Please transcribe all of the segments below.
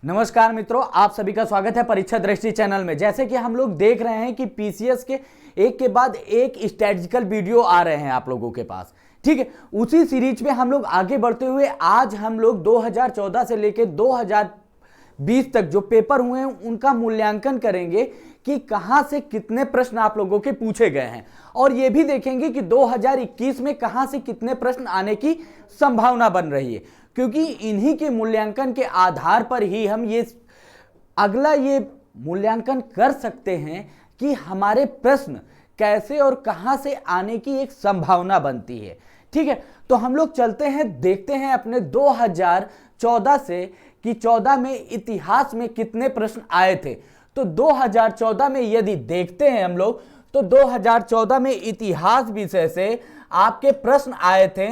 नमस्कार मित्रों, आप सभी का स्वागत है परीक्षा दृष्टि चैनल में। जैसे कि हम लोग देख रहे हैं कि पीसीएस के एक के बाद एक स्ट्रेटजिकल वीडियो आ रहे हैं आप लोगों के पास, ठीक है। उसी सीरीज में हम लोग आगे बढ़ते हुए आज हम लोग 2014 से लेकर 2020 तक जो पेपर हुए हैं उनका मूल्यांकन करेंगे कि कहां से कितने प्रश्न आप लोगों के पूछे गए हैं, और यह भी देखेंगे कि 2021 में कहां से कितने प्रश्न आने की संभावना बन रही है, क्योंकि इन्हीं के मूल्यांकन के आधार पर ही हम ये मूल्यांकन कर सकते हैं कि हमारे प्रश्न कैसे और कहां से आने की एक संभावना बनती है, ठीक है। तो हम लोग चलते हैं, देखते हैं अपने 2014 से कि 14 में इतिहास में कितने प्रश्न आए थे। तो 2014 में यदि देखते हैं हम लोग, तो 2014 में इतिहास विषय से आपके प्रश्न आए थे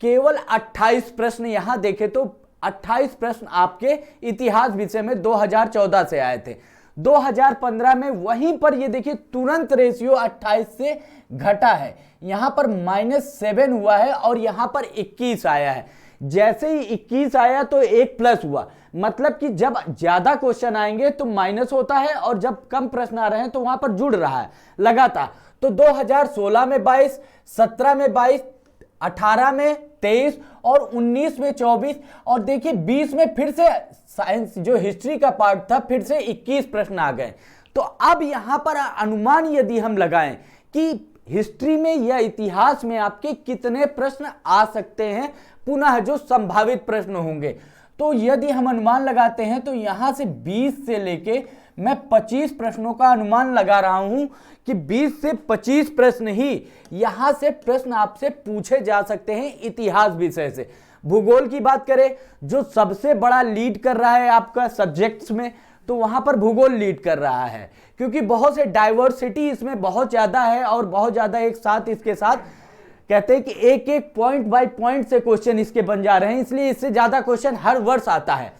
केवल 28 प्रश्न। यहां देखें तो 28 प्रश्न आपके इतिहास विषय में 2014 से आए थे। 2015 में वहीं पर ये देखिए तुरंत रेशियो 28 से घटा है, यहां पर -7 हुआ है और यहां पर 21 आया है। जैसे ही 21 आया तो एक प्लस हुआ, मतलब कि जब ज्यादा क्वेश्चन आएंगे तो माइनस होता है और जब कम प्रश्न आ रहे हैं तो वहां पर जुड़ रहा है लगातार। तो 2016 में 22, 17 में 22, 18 में 23 और 19 में 24, और देखिए 20 में फिर से साइंस जो हिस्ट्री का पार्ट था फिर से 21 प्रश्न आ गए। तो अब यहां पर अनुमान यदि हम लगाएं कि हिस्ट्री में या इतिहास में आपके कितने प्रश्न आ सकते हैं, पुनः जो संभावित प्रश्न होंगे, तो यदि हम अनुमान लगाते हैं तो यहां से 20 से लेके मैं 25 प्रश्नों का अनुमान लगा रहा हूं कि 20 से 25 प्रश्न ही यहां से प्रश्न आपसे पूछे जा सकते हैं इतिहास विषय से। भूगोल की बात करें, जो सबसे बड़ा लीड कर रहा है आपका सब्जेक्ट्स में, तो वहां पर भूगोल लीड कर रहा है, क्योंकि बहुत से डाइवर्सिटी इसमें बहुत ज्यादा है और बहुत ज्यादा एक साथ इसके साथ कहते हैं कि एक एक पॉइंट बाय पॉइंट से क्वेश्चन इसके बन जा रहे हैं, इसलिए इससे ज्यादा क्वेश्चन हर वर्ष आता है।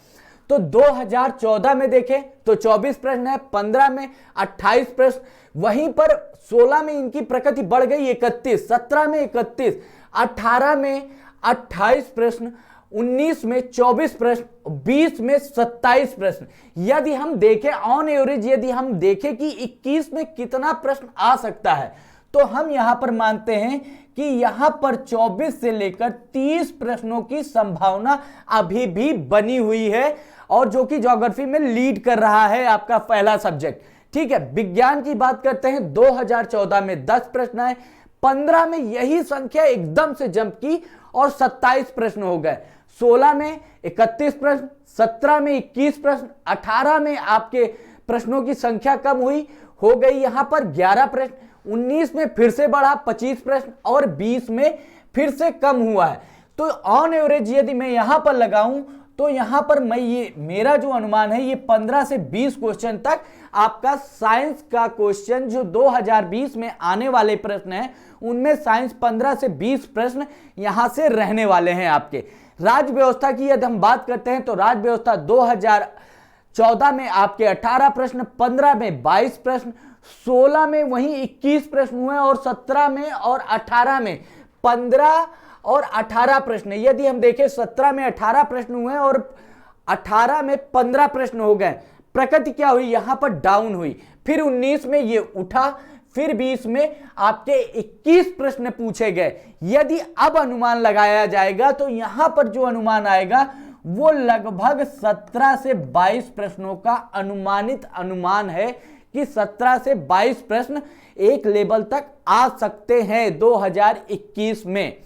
तो 2014 में देखें तो 24 प्रश्न है, 15 में 28 प्रश्न, वहीं पर 16 में इनकी प्रकृति बढ़ गई 31, 17 में 31, 18 में 28 प्रश्न, 19 में 24 प्रश्न, 20 में 27 प्रश्न। यदि हम देखें ऑन एवरेज, यदि हम देखें कि 21 में कितना प्रश्न आ सकता है, तो हम यहां पर मानते हैं कि यहां पर 24 से लेकर 30 प्रश्नों की संभावना अभी भी बनी हुई है, और जो कि ज्योग्राफी में लीड कर रहा है आपका पहला सब्जेक्ट, ठीक है। विज्ञान की बात करते हैं, 2014 में 10 प्रश्न आए, 15 में यही संख्या एकदम से जंप की और 27 प्रश्न हो गए, 16 में 31 प्रश्न, 17 में 21 प्रश्न, 18 में आपके प्रश्नों की संख्या कम हुई, हो गई यहां पर 11 प्रश्न, 19 में फिर से बढ़ा 25 प्रश्न, और 20 में फिर से कम हुआ है। तो ऑन एवरेज यदि मैं यहां पर लगाऊं तो यहां पर मेरा जो अनुमान है ये 15 से 20 क्वेश्चन तक आपका साइंस का क्वेश्चन जो 2020 में आने वाले प्रश्न हैं, उनमें साइंस 15 से 20 प्रश्न यहां से रहने वाले हैं आपके। राज्य व्यवस्था की यदि हम बात करते हैं तो राज्य व्यवस्था 2014 में आपके 18 प्रश्न, 15 में 22 प्रश्न, 16 में वहीं 21 प्रश्न हुए, और 17 में और 18 में 15 और 18 प्रश्न। यदि हम देखें 17 में 18 प्रश्न हुए और 18 में 15 प्रश्न हो गए, प्रकृति क्या हुई, यहां पर डाउन हुई। फिर 19 में ये उठा, फिर 20 में आपके 21 प्रश्न पूछे गए। यदि अब अनुमान लगाया जाएगा तो यहां पर जो अनुमान आएगा वो लगभग 17 से 22 प्रश्नों का अनुमानित अनुमान है कि 17 से 22 प्रश्न एक लेवल तक आ सकते हैं 2021 में,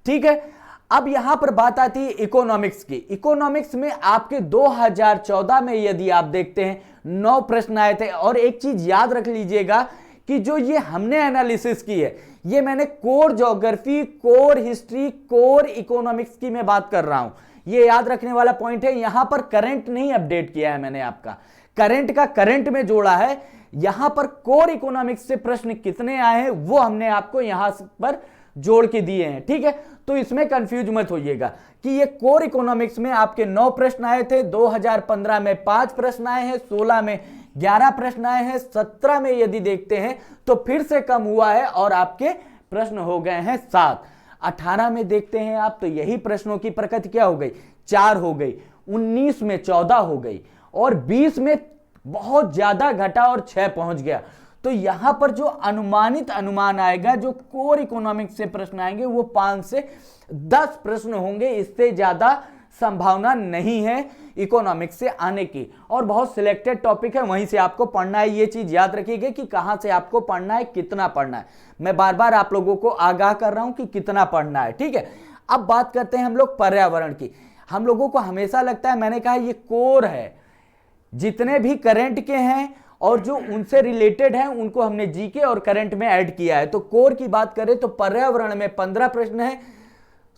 ठीक है। अब यहां पर बात आती है इकोनॉमिक्स की। इकोनॉमिक्स में आपके 2014 में यदि आप देखते हैं 9 प्रश्न आए थे, और एक चीज याद रख लीजिएगा कि जो ये हमने एनालिसिस की है, ये मैंने core geography, core history, core economics की मैं बात कर रहा हूं। ये याद रखने वाला पॉइंट है, यहां पर करंट नहीं अपडेट किया है मैंने, आपका करंट का करंट में जोड़ा है। यहां पर कोर इकोनॉमिक्स से प्रश्न कितने आए हैं वो हमने आपको यहां पर जोड़ के दिए हैं, ठीक है। तो इसमें कंफ्यूज मत होइएगा कि ये कोर इकोनॉमिक्स में आपके 9 प्रश्न आए थे, 2015 में 5 प्रश्न आए हैं, 16 में 11 प्रश्न आए हैं, 17 में यदि देखते हैं तो फिर से कम हुआ है और आपके प्रश्न हो गए हैं 7। 18 में देखते हैं आप तो यही प्रश्नों की प्रकृति क्या हो गई, 4 हो गई। 19 में 14 हो गई और 20 में बहुत ज्यादा घटा और 6 पहुंच गया। तो यहां पर जो अनुमानित अनुमान आएगा, जो कोर इकोनॉमिक्स से प्रश्न आएंगे, वो 5 से 10 प्रश्न होंगे, इससे ज्यादा संभावना नहीं है इकोनॉमिक्स से आने की। और बहुत सिलेक्टेड टॉपिक है, वहीं से आपको पढ़ना है। ये चीज याद रखिएगा कि कहां से आपको पढ़ना है, कितना पढ़ना है। मैं बार बार आप लोगों को आगाह कर रहा हूं कि कितना पढ़ना है, ठीक है। अब बात करते हैं हम लोग पर्यावरण की। हम लोगों को हमेशा लगता है, मैंने कहा ये कोर है, जितने भी करंट के हैं और जो उनसे रिलेटेड हैं उनको हमने जीके और करंट में ऐड किया है। तो कोर की बात करें तो पर्यावरण में 15 प्रश्न है,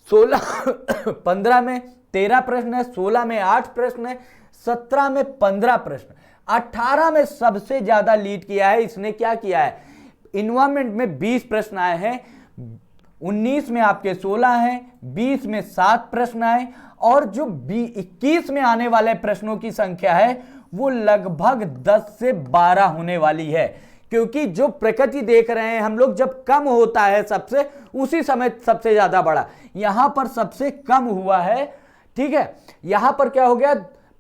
15 में 13 प्रश्न है, 16 में 8 प्रश्न है, 17 में 15 प्रश्न, 18 में सबसे ज्यादा लीड किया है। इसने क्या किया है, इन्वायरमेंट में 20 प्रश्न आए हैं, 19 में आपके 16 हैं, 20 में 7 प्रश्न आए और जो 21 में आने वाले प्रश्नों की संख्या है वो लगभग 10 से 12 होने वाली है। क्योंकि जो प्रकृति देख रहे हैं हम लोग, जब कम होता है सबसे, उसी समय सबसे ज्यादा बढ़ा। यहां पर सबसे कम हुआ है, ठीक है। यहां पर क्या हो गया,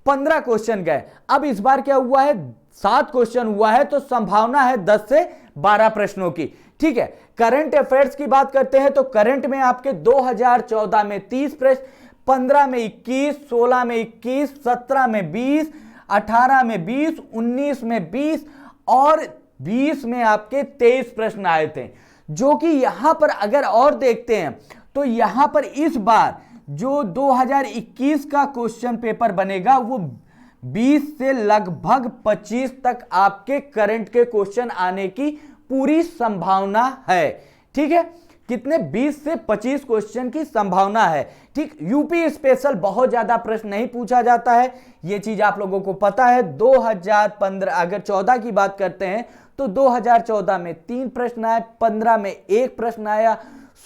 15 क्वेश्चन गए। अब इस बार क्या हुआ है, 7 क्वेश्चन हुआ है, तो संभावना है 10 से 12 प्रश्नों की, ठीक है। करंट अफेयर्स की बात करते हैं तो करंट में आपके 2014 में 30 प्रश्न, 15 में 21, 16 में 21, 17 में 20, 18 में 20, 19 में 20 और 20 में आपके 23 प्रश्न आए थे। जो कि यहां पर अगर और देखते हैं तो यहां पर इस बार जो 2021 का क्वेश्चन पेपर बनेगा वो 20 से लगभग 25 तक आपके करंट के क्वेश्चन आने की पूरी संभावना है, ठीक है। कितने, 20 से 25 क्वेश्चन की संभावना है, ठीक। यूपी स्पेशल बहुत ज्यादा प्रश्न नहीं पूछा जाता है, यह चीज आप लोगों को पता है। 2015 अगर 14 की बात करते हैं तो 2014 में 3 प्रश्न आए, 15 में 1 प्रश्न आया,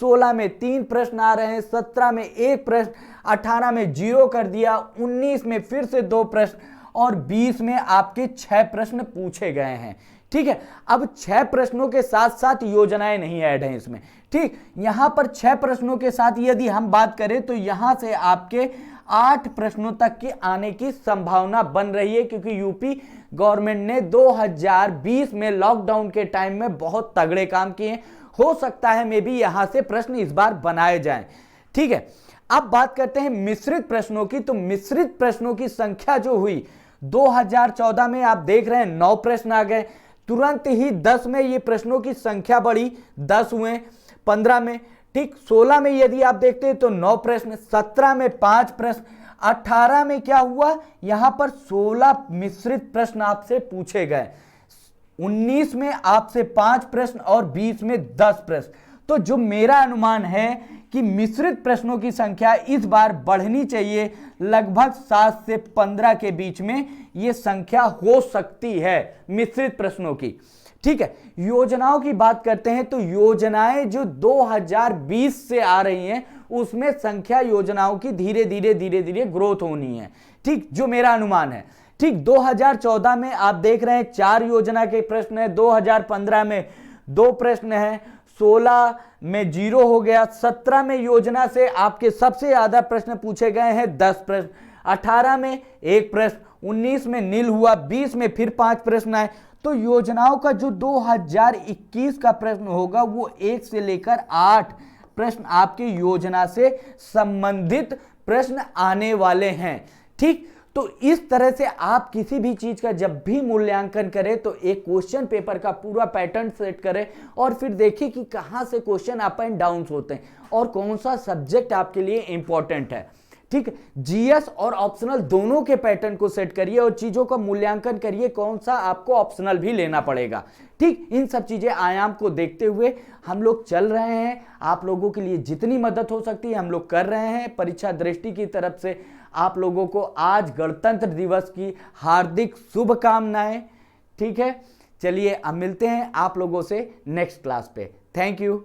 16 में 3 प्रश्न आ रहे हैं, 17 में 1 प्रश्न, 18 में 0 कर दिया, 19 में फिर से 2 प्रश्न और 20 में आपके 6 प्रश्न पूछे गए हैं, ठीक है। अब 6 प्रश्नों के साथ साथ योजनाएं नहीं ऐड हैं इसमें, ठीक। यहां पर 6 प्रश्नों के साथ यदि हम बात करें तो यहां से आपके 8 प्रश्नों तक के आने की संभावना बन रही है। क्योंकि यूपी गवर्नमेंट ने 2020 में लॉकडाउन के टाइम में बहुत तगड़े काम किए, हो सकता है मे बी यहां से प्रश्न इस बार बनाए जाएं, ठीक है। अब बात करते हैं मिश्रित प्रश्नों की। तो मिश्रित प्रश्नों की संख्या जो हुई 2014 में, आप देख रहे हैं 9 प्रश्न आ गए, तुरंत ही 10 में ये प्रश्नों की संख्या बढ़ी, 10 हुए, 15 में, ठीक। 16 में यदि आप देखते हैं तो 9 प्रश्न, 17 में 5 प्रश्न, 18 में क्या हुआ, यहां पर 16 मिश्रित प्रश्न आपसे पूछे गए, 19 में आपसे 5 प्रश्न और 20 में 10 प्रश्न। तो जो मेरा अनुमान है कि मिश्रित प्रश्नों की संख्या इस बार बढ़नी चाहिए, लगभग 7 से 15 के बीच में यह संख्या हो सकती है मिश्रित प्रश्नों की, ठीक है। योजनाओं की बात करते हैं तो योजनाएं जो 2020 से आ रही हैं उसमें संख्या योजनाओं की धीरे धीरे ग्रोथ होनी है, ठीक, जो मेरा अनुमान है, ठीक। 2014 में आप देख रहे हैं 4 योजना के प्रश्न है, 2015 में 2 प्रश्न है, 16 में 0 हो गया, 17 में योजना से आपके सबसे ज्यादा प्रश्न पूछे गए हैं 10 प्रश्न, 18 में 1 प्रश्न, 19 में नील हुआ, 20 में फिर 5 प्रश्न आए। तो योजनाओं का जो 2021 का प्रश्न होगा वो 1 से लेकर 8 प्रश्न आपके योजना से संबंधित प्रश्न आने वाले हैं, ठीक। तो इस तरह से आप किसी भी चीज का जब भी मूल्यांकन करें तो एक क्वेश्चन पेपर का पूरा पैटर्न सेट करें और फिर देखिए कि कहां से क्वेश्चन अप एंड डाउन होते हैं और कौन सा सब्जेक्ट आपके लिए इंपॉर्टेंट है, ठीक। जीएस और ऑप्शनल दोनों के पैटर्न को सेट करिए और चीजों का मूल्यांकन करिए कौन सा आपको ऑप्शनल भी लेना पड़ेगा, ठीक। इन सब चीजें आयाम को देखते हुए हम लोग चल रहे हैं। आप लोगों के लिए जितनी मदद हो सकती है हम लोग कर रहे हैं। परीक्षा दृष्टि की तरफ से आप लोगों को आज गणतंत्र दिवस की हार्दिक शुभकामनाएं, ठीक है। चलिए अब मिलते हैं आप लोगों से नेक्स्ट क्लास पे। Thank you.